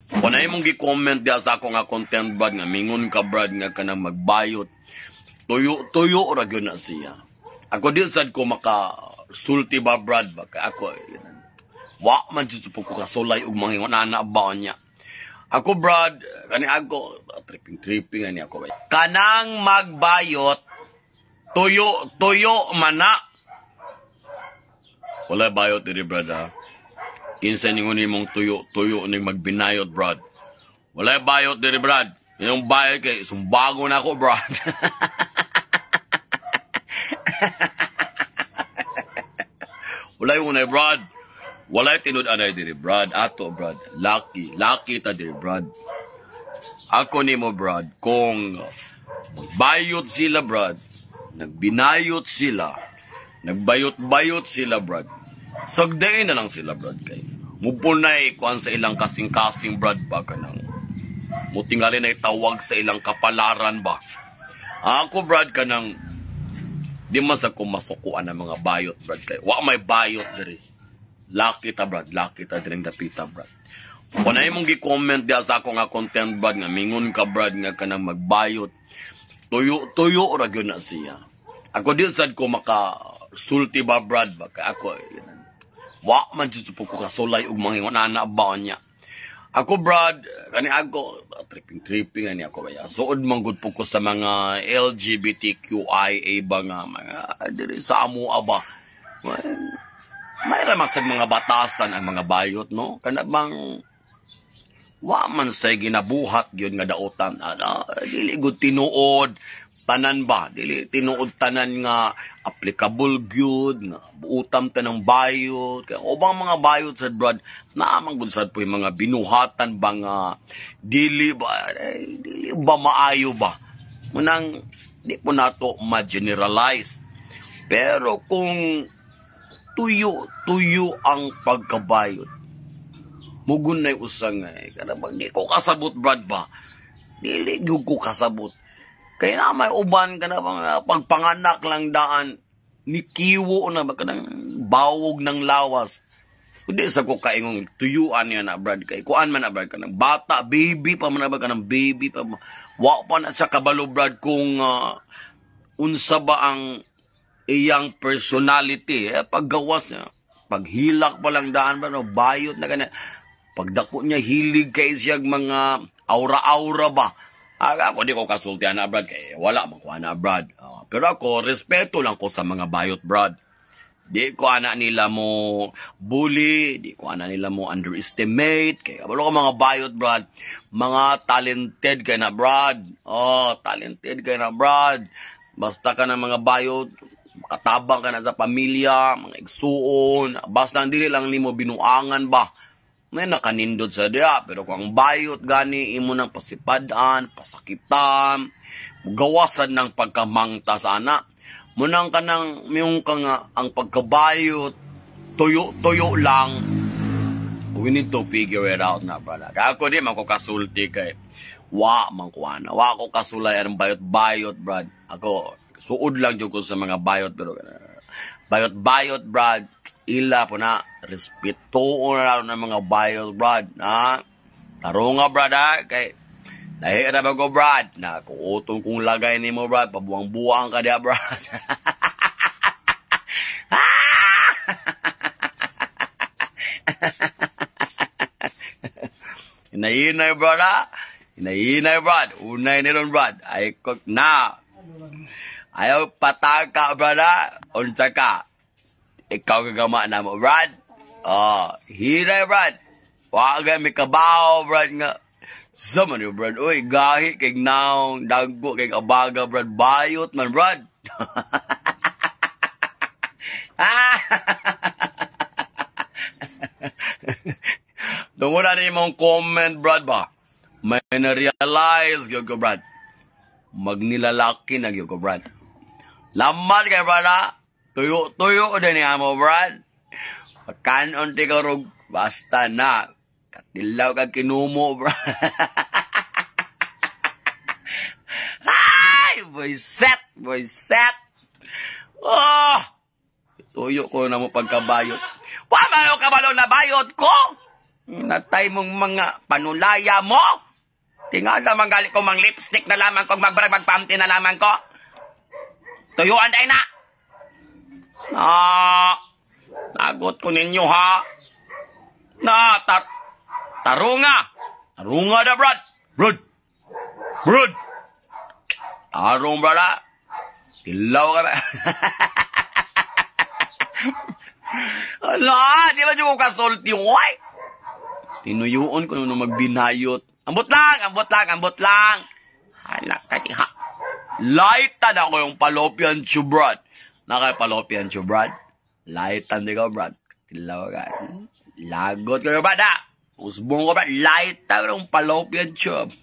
Kung na imong gi-comment diya sa ako nga content brad nga mingon ka brad nga kanang magbayot. Tuyo ra gyud na siya. Ako di sad ko maka-sulti ba brad ba kay ako wa man jud ko kasulay og mga nana ba niya. Ako brad kani ako tripping ani ako. Kanang magbayot tuyo mana. Wala bayot diri brad ha. Kinsa ningon imong tuyo ning magbinayot brad. Wala bayot diri brad. Yung bayot kay sumbago na ako brad. Wala yung unay brad. Wala tinud anay diri brad. Ato brad. Lucky ta diri brad. Ako nimo brad kung bayot sila brad. Nagbinayot sila. Nagbayot-bayot sila brad. Sagdain na lang sila brad kay. Mupunay kuan sa ilang kasing-kasing brad ba kanang. Mutingali na itawag sa ilang kapalaran ba. Ako brad kanang di man sa kumasukuan ng mga bayot brad kay. Wa may bayot diri. Lucky ta brad, lucky ta diri dapita brad. Kung na imong gi-comment diya sa ako nga content brad nga mingon ka brad nga kanang magbayot. Tuyo ra gyud na siya. Ako di sad ko maka-sulti ba brad ba kay ako wa man jud ko kasulay og mga nana ba niya. Ako brad kani ako tripping ani ako baya. Suod man gud po ko sa mga LGBTQIA ba nga mga diri sa amo aba. May ramasag mga batasan ang mga bayot no. Kana bang wa man say ginabuhat gyud nga daotan dili gud tinuod tanan ba dili tinuod tanan nga applicable gyud nga buutam ta ng bayot kay ubang mga bayot sad brad naamang gud sad po yung mga binuhatan ba nga dili ba maayo ba munang di po nato ma-generalize pero kung tuyo ang pagkabayot mugun na usang kada bang di ko kasabot brad ba dili gyud ko kasabot. Kaya na may uban ka na pagpanganak lang daan ni kiwo na ba kanang bawog ng lawas. Kundi sa ko kaingong tuyuan niya na brad kay kuan man na brad kanang bata baby pa man na ba kanang baby pa wa pa na sa kabalo brad kung unsa ba ang iyang personality paggawas niya paghilak pa lang daan ba no bayot na kana pagdako niya hilig kay siyang mga aura-aura ba. Ako di ko kasultihan na brad kay wala man ko na brad. Pero ako respeto lang ko sa mga bayot brad. Di ko ana nila mo bully, di ko ana nila mo underestimate kay kabalo ko mga bayot brad. Mga talented kay na brad. Talented kay na brad. Basta ka na mga bayot, makatabang ka na sa pamilya, mga igsuon, basta dili lang nimo binuangan ba. May nakanindot sa diya, pero kung ang bayot gani, imo ng pasipadan, pasakitan, gawasan ng pagkamangta sana. Munang ka nang, miyong ka nga, ang pagkabayot, tuyo lang. We need to figure it out na, brother. Kaya ako di, magkukasulti kay, wa ako kasulay ang bayot-bayot, brad. Ako, suod lang dyan ko sa mga bayot, pero bayot-bayot, brad. Ila po na, respeto na ng mga bayot, brad. Taro nga, brad, kay, nahihira ba ko, brad, na kuutong kong lagay ni mo, brad, pabuang-buang ka diya, brad. Hinahinay, brad, hinahinay, brad, unay nilon, brad, ay kok na. Ayaw pataka, brad, unsa ka. Ikaw gagama na mo, brad. Hinay, brad. Waga may kabaw, brad, nga. Sama niyo, brad. Uy, gahi, kay naong, dagpo, kay abaga, brad. Bayot man, brad. Tungo na niyo mong comment, brad, ba? May na-realize, yun ko, brad. Magnilalaki na, yun ko, brad. Lamat kay, brad, tuyo din niya mo, brad. Pagkanon ti karog, basta na. Katilaw ka kinumo, brad. Ay, boy set. Tuyo ko na mo pagkabayot. Wala mo kabalo na bayot ko. Natay mong mga panulaya mo. Tingala manggali ko mang lipstick na lamang kung magpamti na lamang ko. Tuyuan tayo na. Nagot ko ninyo ha. Tarunga. Tarunga na brad. Brad. Tarong brada. Tilaw ka ba? Ala, di ba yung kasulti oy? Tinuyuon ko nung magbinayot. Ambot lang. Hala, kati ha. Lightan ako yung fallopian tube, brad. Nakay fallopian tube, brad. Lightan di ka, brad. Tilaw ka. Lagot ko, brad, ha. Usbong ko, brad. Lightan ko yung fallopian tube.